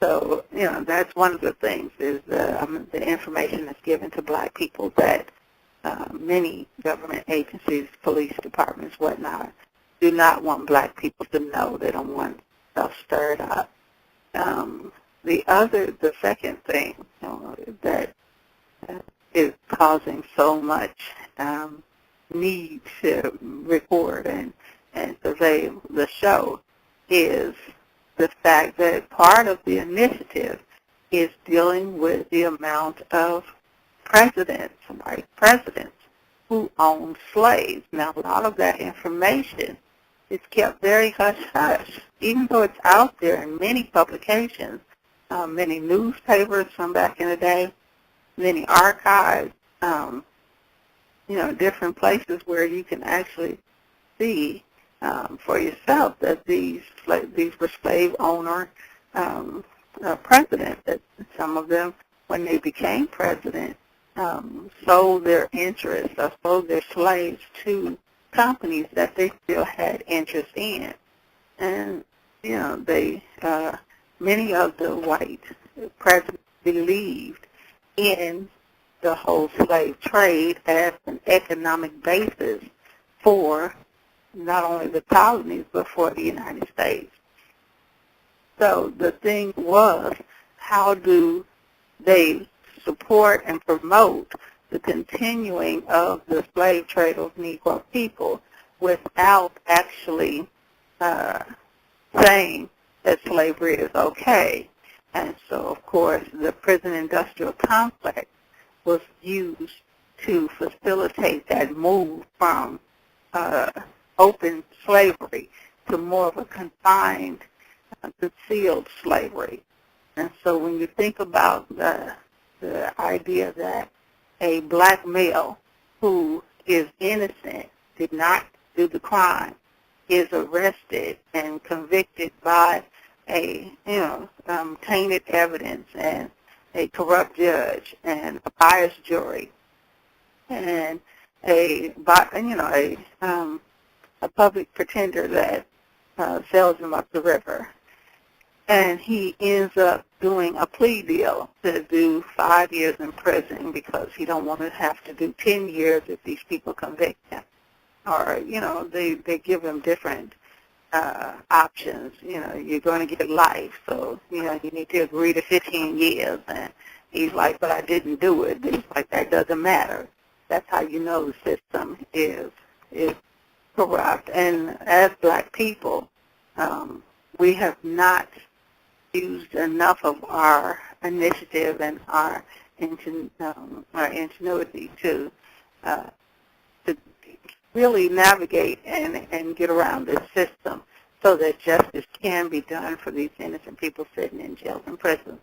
So, that's one of the things is the information that's given to black people that many government agencies, police departments, whatnot, do not want black people to know. They don't want stuff stirred up. The second thing that is causing so much need to record and surveil the show is the fact that part of the initiative is dealing with the amount of presidents, white presidents, who owned slaves. Now, a lot of that information is kept very hush-hush, even though it's out there in many publications, many newspapers from back in the day, many archives, different places where you can actually see for yourself that these were slave owner presidents. That some of them, when they became president, sold their interests or sold their slaves to companies that they still had interest in. And, many of the white presidents believed in the whole slave trade as an economic basis for not only the colonies but for the United States. So the thing was, how do they support and promote the continuing of the slave trade of Negro people without actually saying that slavery is okay? And so, of course, the prison industrial complex was used to facilitate that move from open slavery to more of a confined, concealed slavery. And so when you think about the idea that a black male who is innocent, did not do the crime, is arrested and convicted by a, tainted evidence and a corrupt judge and a biased jury and a public pretender that sells him up the river. And he ends up doing a plea deal to do 5 years in prison because he don't want to have to do 10 years if these people convict him. Or, they give him different options. You're going to get life, so, you need to agree to 15 years. And he's like, but I didn't do it. He's like, that doesn't matter. That's how you know the system is corrupt. And as black people, we have not used enough of our initiative and our ingenuity to really navigate and get around this system so that justice can be done for these innocent people sitting in jails and prisons.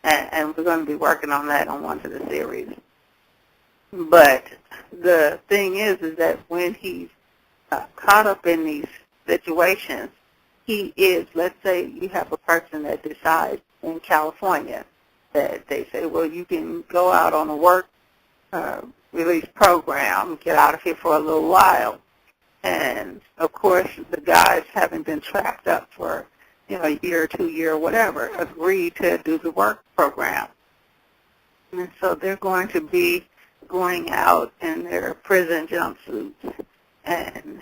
And we're going to be working on that on one of the series. But the thing is that when he's caught up in these situations, he is, let's say you have a person that decides in California that they say, well, you can go out on a work release program, get out of here for a little while. And, of course, the guys, having been trapped up for, a year or 2 years or whatever, agreed to do the work program. And so they're going to be going out in their prison jumpsuits and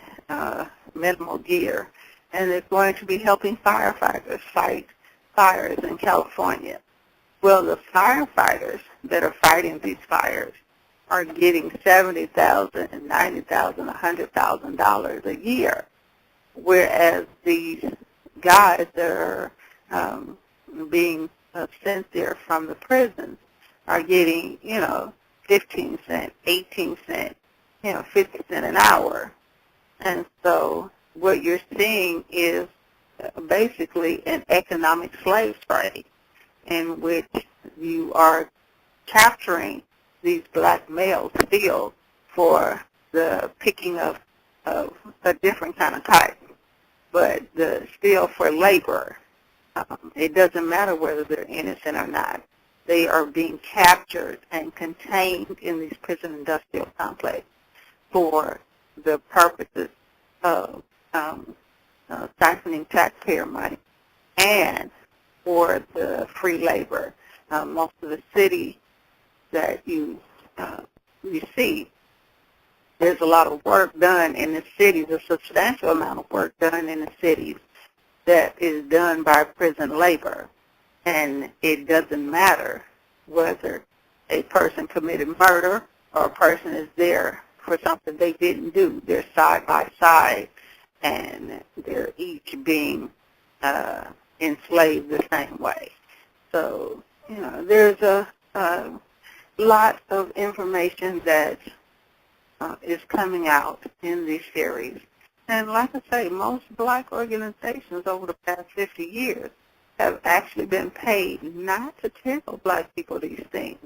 minimal gear, and they're going to be helping firefighters fight fires in California. Well, the firefighters that are fighting these fires are getting $70,000, $90,000, $100,000 a year, whereas these guys that are being sent there from the prisons are getting, 15 cents, 18 cents, 50 cents an hour. And so what you're seeing is basically an economic slave trade in which you are capturing these black males still for the picking of a different kind of type, but still for labor. It doesn't matter whether they're innocent or not. They are being captured and contained in these prison industrial complexes for the purposes of siphoning taxpayer money and for the free labor. Most of the cities that you see, there's a lot of work done in the cities, a substantial amount of work done in the cities that is done by prison labor. And it doesn't matter whether a person committed murder or a person is there for something they didn't do. They're side by side, and they're each being enslaved the same way. So, there's a lot of information that is coming out in these series. And like I say, most black organizations over the past 50 years have actually been paid not to tell black people these things.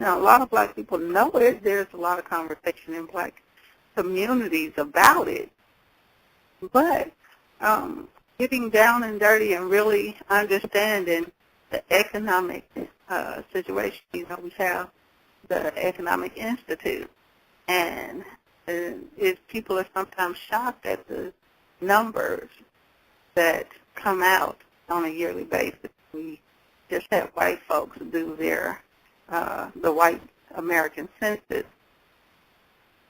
Now, a lot of black people know it. There's a lot of conversation in black communities about it. But getting down and dirty and really understanding the economic situation, we have the Economic Institute. And people are sometimes shocked at the numbers that come out on a yearly basis. We just had white folks do the white American census,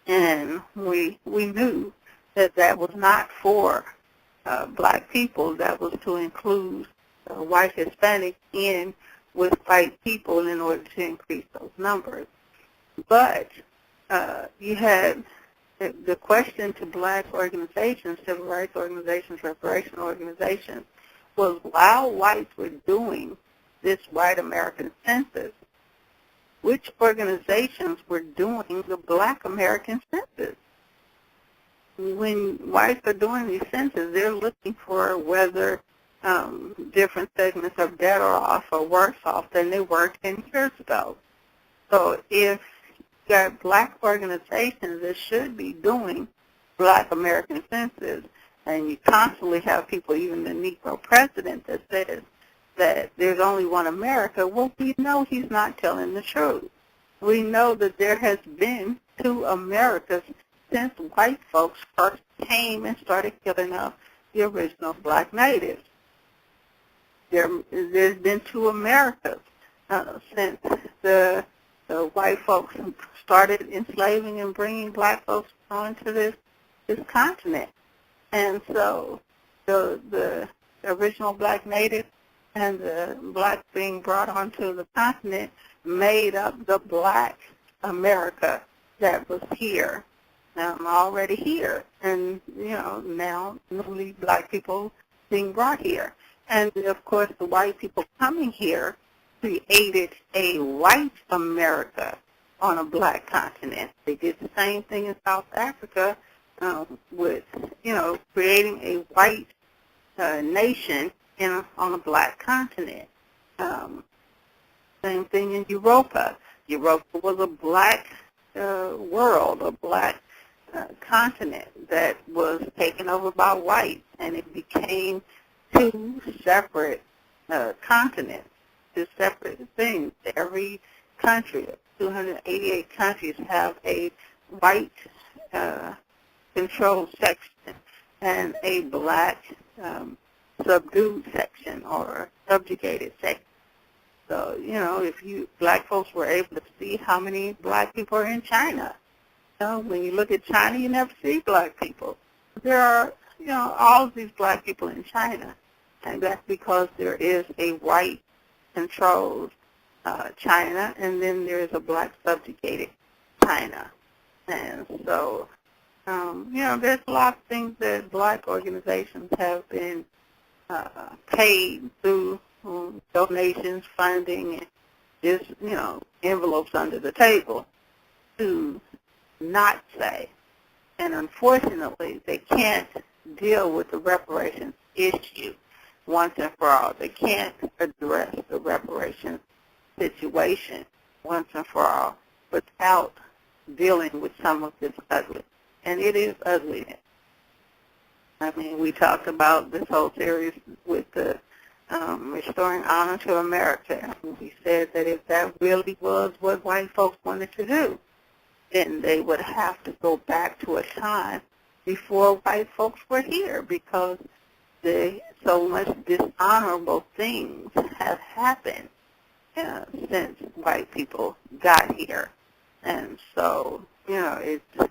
and we knew that was not for black people. That was to include white Hispanics in with white people in order to increase those numbers. But you had the question to black organizations, civil rights organizations, reparation organizations, was while whites were doing this white American census, which organizations were doing the black American census? When whites are doing these censuses, they're looking for whether different segments are better off or worse off than they were 10 years ago. So if you got black organizations that should be doing black American census, and you constantly have people, even the Negro president, that says that there's only one America, well, we know he's not telling the truth. We know that there has been two Americas since white folks first came and started killing off the original black natives. There's been two Americas since the white folks started enslaving and bringing black folks onto this continent. And so the original black natives and the blacks being brought onto the continent made up the black America that was here, already here, and now newly black people being brought here. And of course the white people coming here created a white America on a black continent. They did the same thing in South Africa with creating a white nation on a black continent. Same thing in Europa. Europa was a black world, a black continent that was taken over by whites, and it became two separate continents, two separate things. Every country, 288 countries, have a white controlled section and a black subdued section or subjugated section. So, if black folks were able to see how many black people are in China. When you look at China, you never see black people. There are, all of these black people in China, and that's because there is a white-controlled China, and then there is a black subjugated China. And so, there's a lot of things that black organizations have been paid through donations, funding, and just, envelopes under the table to not say. And unfortunately, they can't deal with the reparations issue once and for all. They can't address the reparations situation once and for all without dealing with some of this ugly. And it is ugliness. I mean, we talked about this whole series with the Restoring Honor to America. And we said that if that really was what white folks wanted to do, then they would have to go back to a time before white folks were here, because so much dishonorable things have happened since white people got here. And so, it's